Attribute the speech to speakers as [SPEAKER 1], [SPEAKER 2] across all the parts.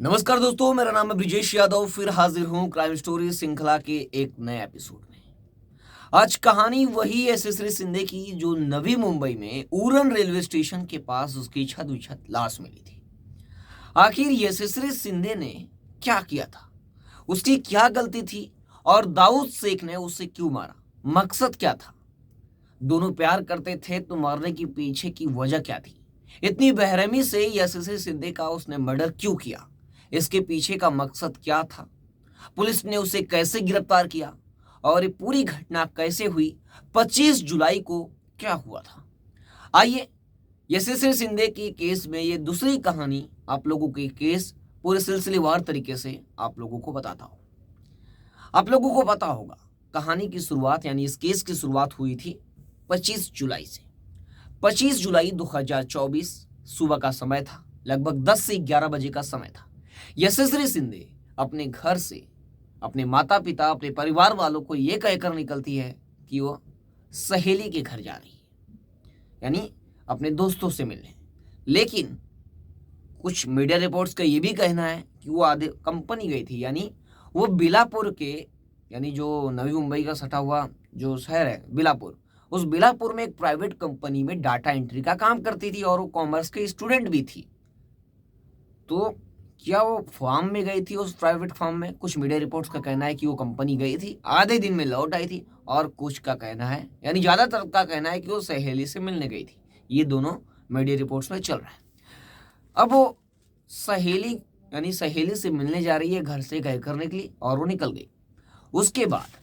[SPEAKER 1] नमस्कार दोस्तों, मेरा नाम है ब्रिजेश यादव। फिर हाजिर हूँ क्राइम स्टोरी श्रृंखला के एक नए एपिसोड में। आज कहानी वही यशस्वी सिंधे की जो नवी मुंबई में उरण रेलवे स्टेशन के पास उसकी छत विछत लाश मिली थी। आखिर यशस्वी सिंधे ने क्या किया था, उसकी क्या गलती थी और दाऊद शेख ने उसे क्यों मारा, मकसद क्या था। दोनों प्यार करते थे तो मारने की पीछे की वजह क्या थी। इतनी बेरहमी से यशस्वी सिंधे का उसने मर्डर क्यों किया, इसके पीछे का मकसद क्या था, पुलिस ने उसे कैसे गिरफ्तार किया और ये पूरी घटना कैसे हुई, 25 जुलाई को क्या हुआ था। आइए यशस्वी सिंधे की केस में ये दूसरी कहानी आप लोगों के केस पूरे सिलसिलेवार तरीके से आप लोगों को बताता हूँ। आप लोगों को पता होगा कहानी की शुरुआत यानी इस केस की शुरुआत हुई थी 25 जुलाई से। 25 जुलाई 2024 सुबह का समय था, लगभग 10 से 11 बजे का समय था। यशस्वी सिंधे अपने घर से अपने माता पिता अपने परिवार वालों को यह कहकर निकलती है कि वो सहेली के घर जा रही है, यानी अपने दोस्तों से मिलने। लेकिन कुछ मीडिया रिपोर्ट्स का ये भी कहना है कि वो आधे कंपनी गई थी, यानी वो बिलापुर के, यानी जो नवी मुंबई का सटा हुआ जो शहर है बिलापुर, उस बिलापुर में एक प्राइवेट कंपनी में डाटा एंट्री का काम करती थी और वो कॉमर्स के स्टूडेंट भी थी। तो क्या वो फार्म में गई थी, उस प्राइवेट फार्म में? कुछ मीडिया रिपोर्ट्स का कहना है कि वो कंपनी गई थी, आधे दिन में लौट आई थी, और कुछ का कहना है, यानी ज्यादातर का कहना है कि वो सहेली से मिलने गई थी। ये दोनों मीडिया रिपोर्ट्स में चल रहा है। अब वो सहेली यानी सहेली से मिलने जा रही है घर से गए करने के लिए, और वो निकल गई। उसके बाद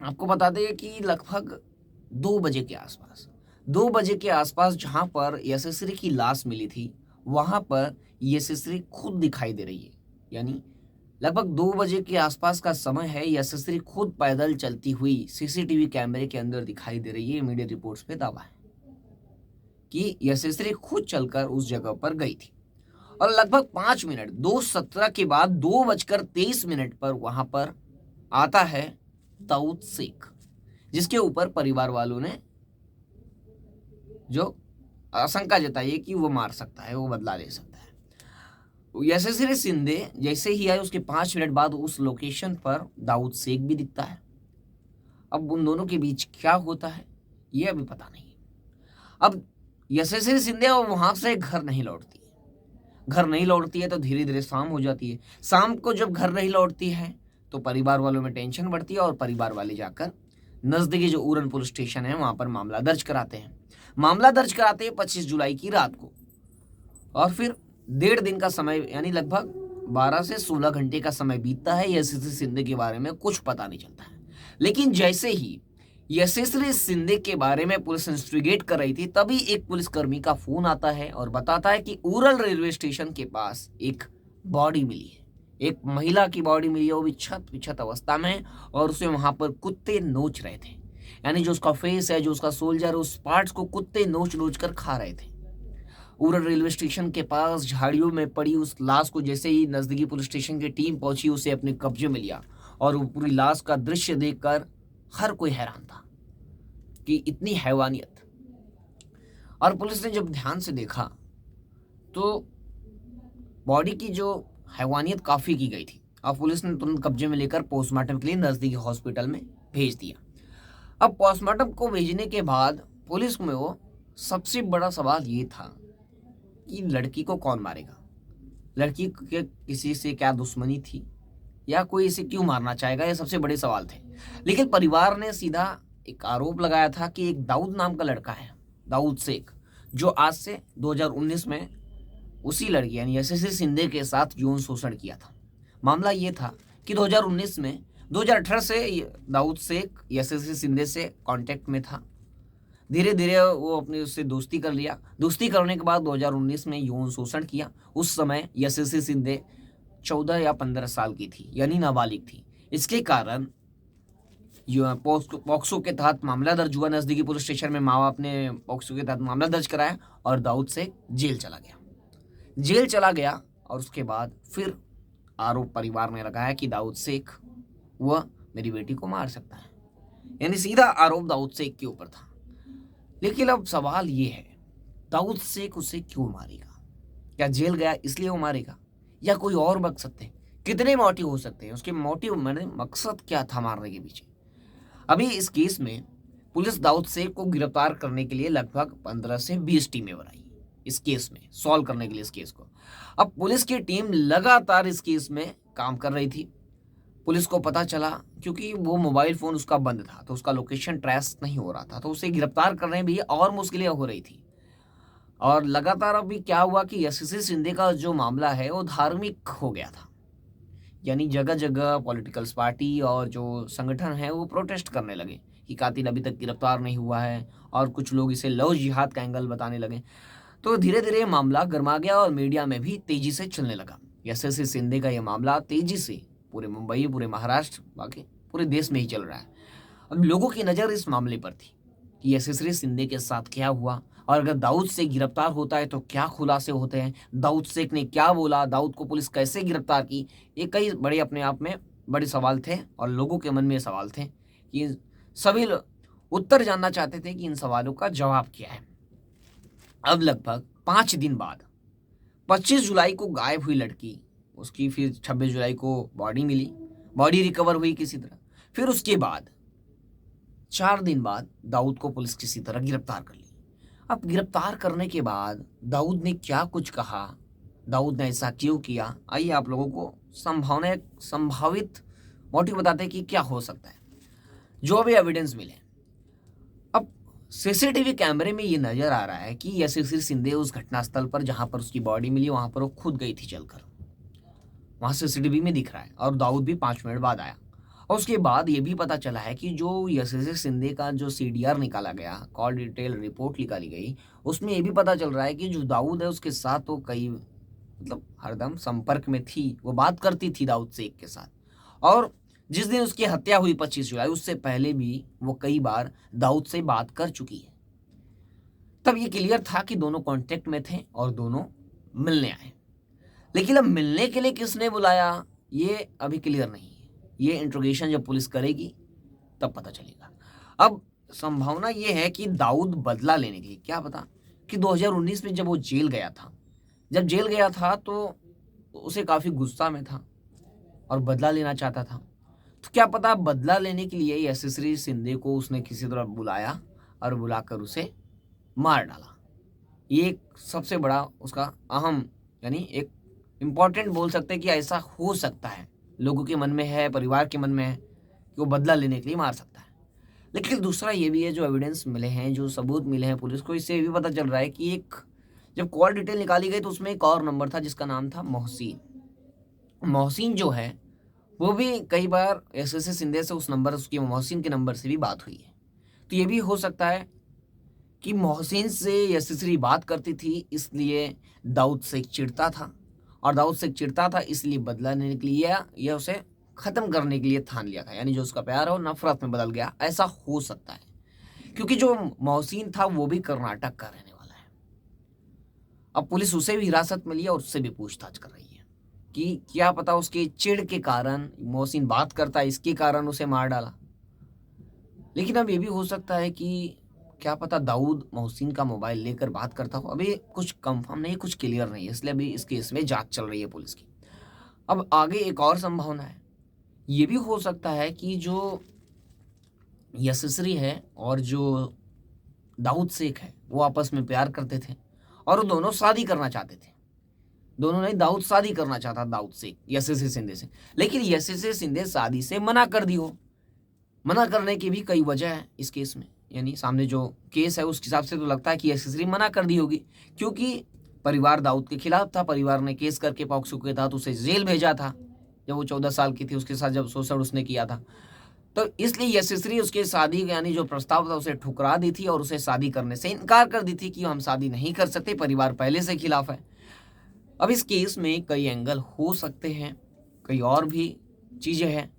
[SPEAKER 1] आपको बता दें कि लगभग 2 बजे के आसपास 2 बजे के आसपास जहां पर यशस्वी की लाश मिली थी, वहां पर यशस्वी खुद दिखाई दे रही है। यानी लगभग 2 बजे के आसपास का समय है। यशस्वी खुद पैदल चलती हुई सीसीटीवी कैमरे के अंदर दिखाई दे रही है। मीडिया रिपोर्ट्स पे दावा है कि यशस्वी खुद चलकर उस जगह पर गई थी। और लगभग 5 मिनट 2:17 के बाद 2:23 पर वहां पर आता है दाऊद शेख, जिसके ऊपर परिवार वालों ने जो आशंका जताई है कि वो मार सकता है, वो बदला ले सकता है। यशस्वी सिंधे जैसे ही आए उसके 5 मिनट बाद उस लोकेशन पर दाऊद शेख भी दिखता है। अब उन दोनों के बीच क्या होता है ये अभी पता नहीं। अब यशस्वी सिंधे वहां से घर नहीं लौटती है तो धीरे धीरे शाम हो जाती है। शाम को जब घर नहीं लौटती है तो परिवार वालों में टेंशन बढ़ती है, और परिवार वाले जाकर नजदीकी जो उरण पुलिस स्टेशन है वहां पर मामला दर्ज कराते हैं। 25 जुलाई की रात को। और फिर 1.5 दिन का समय, यानी लगभग 12 से 16 घंटे का समय बीतता है। यशस्वी सिंधे के बारे में कुछ पता नहीं चलता है। लेकिन जैसे ही यशस्वी सिंधे के बारे में पुलिस इन्वेस्टिगेट कर रही थी, तभी एक पुलिसकर्मी का फोन आता है और बताता है कि उरण रेलवे स्टेशन के पास एक बॉडी मिली है। एक महिला की बॉडी मिली है, वो भी छत विछत अवस्था में, और उसे वहां पर कुत्ते नोच रहे थे। यानी जो उसका फेस है, जो उसका सोल्जर, उस पार्ट्स को कुत्ते नोच नोच कर खा रहे थे। उरण रेलवे स्टेशन के पास झाड़ियों में पड़ी उस लाश को जैसे ही नजदीकी पुलिस स्टेशन की टीम पहुंची, उसे अपने कब्जे में लिया। और वो पूरी लाश का दृश्य देखकर हर कोई हैरान था कि इतनी हैवानियत। और पुलिस ने जब ध्यान से देखा तो बॉडी की जो हैवानियत काफी की गई थी। अब पुलिस ने तुरंत कब्जे में लेकर पोस्टमार्टम के लिए नजदीकी हॉस्पिटल में भेज दिया। अब पोस्टमार्टम को भेजने के बाद पुलिस में वो सबसे बड़ा सवाल ये था कि लड़की को कौन मारेगा, लड़की के किसी से क्या दुश्मनी थी, या कोई इसे क्यों मारना चाहेगा, ये सबसे बड़े सवाल थे। लेकिन परिवार ने सीधा एक आरोप लगाया था कि एक दाऊद नाम का लड़का है, दाऊद शेख, जो आज से 2019 में उसी लड़की यानी यशस्वी सिंधे के साथ यौन शोषण किया था। मामला ये था कि 2018 से दाऊद शेख यशस्वी सिंधे से कांटेक्ट में था। धीरे धीरे वो अपने उससे दोस्ती कर लिया। दोस्ती करने के बाद 2019 में यौन शोषण किया। उस समय यशस्वी सिंधे 14 या 15 साल की थी, यानी नाबालिग थी। इसके कारण पॉक्सो के तहत मामला दर्ज हुआ। नजदीकी पुलिस स्टेशन में माँ बाप ने पॉक्सो के तहत मामला दर्ज कराया और दाऊद शेख जेल चला गया। और उसके बाद फिर आरोप परिवार ने लगाया कि दाऊद शेख वह मेरी बेटी को मार सकता है, यानी सीधा आरोप दाऊद शेख के ऊपर था। लेकिन अब सवाल ये है, दाऊद शेख उसे क्यों मारेगा? क्या जेल गया इसलिए वो मारेगा, या कोई और मकसद थे? कितने मोटिव हो सकते हैं? उसके मोटिव मैंने मकसद क्या था मारने के पीछे? अभी इस केस में पुलिस दाऊद शेख को गिरफ्तार करने के लिए लगभग 15 से 20 टीमें बनाई इस केस में सॉल्व करने के लिए इस केस को। अब पुलिस की टीम लगातार इस केस में काम कर रही थी। पुलिस को पता चला, क्योंकि वो मोबाइल फोन उसका बंद था तो उसका लोकेशन ट्रेस नहीं हो रहा था, तो उसे गिरफ्तार करने में भी और मुश्किलें हो रही थी। और लगातार अभी क्या हुआ कि यशस्वी सिंधे का जो मामला है वो धार्मिक हो गया था। यानी जगह जगह पॉलिटिकल्स पार्टी और जो संगठन है वो प्रोटेस्ट करने लगे कि कातिल अभी तक गिरफ्तार नहीं हुआ है, और कुछ लोग इसे लव जिहाद का एंगल बताने लगे। तो धीरे धीरे मामला गर्मा गया और मीडिया में भी तेजी से चलने लगा। यशस्वी सिंधे का यह मामला तेजी से पूरे मुंबई, पूरे महाराष्ट्र, बाकी पूरे देश में ही चल रहा है। अब लोगों की नज़र इस मामले पर थी कि यशस्वी सिंधे के साथ क्या हुआ, और अगर दाऊद शेख गिरफ्तार होता है तो क्या खुलासे होते हैं, दाऊद शेख ने क्या बोला, दाऊद को पुलिस कैसे गिरफ्तार की। ये कई बड़े अपने आप में बड़े सवाल थे और लोगों के मन में सवाल थे कि सभी उत्तर जानना चाहते थे कि इन सवालों का जवाब क्या है। अब लगभग 5 दिन बाद 25 जुलाई को गायब हुई लड़की, उसकी फिर 26 जुलाई को बॉडी मिली, बॉडी रिकवर हुई किसी तरह। फिर उसके बाद 4 दिन बाद दाऊद को पुलिस किसी तरह गिरफ्तार कर ली। अब गिरफ्तार करने के बाद दाऊद ने क्या कुछ कहा, दाऊद ने ऐसा क्यों किया, आइए आप लोगों को संभावित मोटिव बताते हैं कि क्या हो सकता है। जो भी एविडेंस मिले, अब सीसीटीवी कैमरे में ये नजर आ रहा है कि यशस्वी सिंधे उस घटनास्थल पर जहां पर उसकी बॉडी मिली वहां पर वो खुद गई थी चलकर, वहां सीसीटीवी में दिख रहा है। और दाऊद भी 5 मिनट बाद आया। और उसके बाद ये भी पता चला है कि जो यशस्वी सिंधे का जो सीडीआर निकाला गया, कॉल डिटेल रिपोर्ट निकाली गई, उसमें ये भी पता चल रहा है कि जो दाऊद है उसके साथ तो कई हरदम संपर्क में थी, वो बात करती थी दाऊद शेख के साथ। और जिस दिन उसकी हत्या हुई 25 जुलाई, उससे पहले भी वो कई बार दाऊद से बात कर चुकी है। तब ये क्लियर था कि दोनों कांटेक्ट में थे और दोनों मिलने आए। लेकिन अब मिलने के लिए किसने बुलाया ये अभी क्लियर नहीं है। ये इंट्रोगेशन जब पुलिस करेगी तब पता चलेगा। अब संभावना ये है कि दाऊद बदला लेने के लिए, क्या पता कि 2019 में जब वो जेल गया था तो उसे काफ़ी गुस्सा में था और बदला लेना चाहता था। तो क्या पता बदला लेने के लिए यशस्वी सिंधे को उसने किसी तरह बुलाया और बुलाकर उसे मार डाला। ये एक सबसे बड़ा उसका अहम, यानी एक इम्पॉर्टेंट बोल सकते हैं कि ऐसा हो सकता है, लोगों के मन में है, परिवार के मन में है कि वो बदला लेने के लिए मार सकता है। लेकिन दूसरा ये भी है, जो एविडेंस मिले हैं, जो सबूत मिले हैं पुलिस को, इससे भी पता चल रहा है कि एक जब कॉल डिटेल निकाली गई तो उसमें एक और नंबर था जिसका नाम था मोहसिन। मोहसिन जो है वो भी कई बार यशस्वी सिंधे से उस नंबर, उसकी मोहसिन के नंबर से भी बात हुई है। तो ये भी हो सकता है कि मोहसिन से यशस्वी बात करती थी, इसलिए दाऊद शेख चिढ़ता था, और दाऊद शेख चिढ़ता था इसलिए बदला लेने के लिए या उसे ख़त्म करने के लिए ठान लिया था। यानी जो उसका प्यार है वो नफरत में बदल गया, ऐसा हो सकता है। क्योंकि जो मोहसिन था वो भी कर्नाटक का रहने वाला है। अब पुलिस उसे भी हिरासत में लिया और उससे भी पूछताछ कर रही है कि क्या पता उसके चिढ़ के कारण मोहसिन बात करता है, इसके कारण उसे मार डाला। लेकिन अब ये भी हो सकता है कि क्या पता दाऊद मोहसिन का मोबाइल लेकर बात करता हो। अभी कुछ कंफर्म नहीं, कुछ क्लियर नहीं है, इसलिए अभी इस केस में जांच चल रही है पुलिस की। अब आगे एक और संभावना है, ये भी हो सकता है कि जो यशस्वी है और जो दाऊद शेख है वो आपस में प्यार करते थे और वो दोनों शादी करना चाहते थे। दोनों ने दाऊद शादी करना चाहता, दाऊद शेख यशस्वी सिंधे से, लेकिन यशस्वी सिंधे शादी से मना कर दी हो। मना करने की भी कई वजह है इस केस में, यानी सामने जो केस है उस हिसाब से तो लगता है कि यशस्वी मना कर दी होगी, क्योंकि परिवार दाऊद के खिलाफ था। परिवार ने केस करके पॉक्सो के तहत उसे जेल भेजा था जब वो 14 साल की थी, उसके साथ जब शोषण उसने किया था। तो इसलिए यशस्वी उसके शादी यानी जो प्रस्ताव था उसे ठुकरा दी थी और उसे शादी करने से इनकार कर दी थी कि हम शादी नहीं कर सकते, परिवार पहले से खिलाफ है। अब इस केस में कई एंगल हो सकते हैं, कई और भी चीज़ें हैं।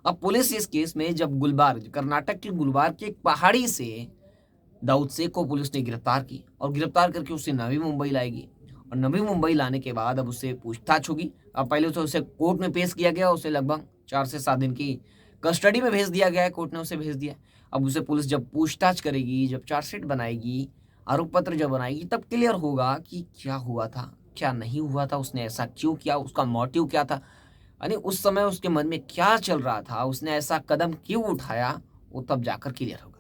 [SPEAKER 1] अब पुलिस इस केस में जब गुलबार्ग, कर्नाटक के गुलबार्ग की एक पहाड़ी से दाऊद शेख को पुलिस ने गिरफ्तार की और गिरफ्तार करके उसे नवी मुंबई लाएगी, और नवी मुंबई लाने के बाद अब उससे पूछताछ होगी। अब पहले तो उसे कोर्ट में पेश किया गया, उसे लगभग 4 से 7 दिन की कस्टडी में भेज दिया गया है, कोर्ट ने उसे भेज दिया। अब उसे पुलिस जब पूछताछ करेगी, जब चार्जशीट बनाएगी, आरोप पत्र जब बनाएगी, तब क्लियर होगा कि क्या हुआ था, क्या नहीं हुआ था, उसने ऐसा क्यों किया, उसका मोटिव क्या था, यानी उस समय उसके मन में क्या चल रहा था, उसने ऐसा कदम क्यों उठाया, वो तब जाकर क्लियर होगा।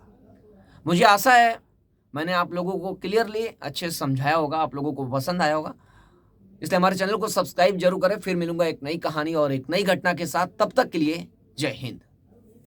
[SPEAKER 1] मुझे आशा है मैंने आप लोगों को क्लियरली अच्छे से समझाया होगा, आप लोगों को पसंद आया होगा। इसलिए हमारे चैनल को सब्सक्राइब जरूर करें। फिर मिलूंगा एक नई कहानी और एक नई घटना के साथ। तब तक के लिए जय हिंद।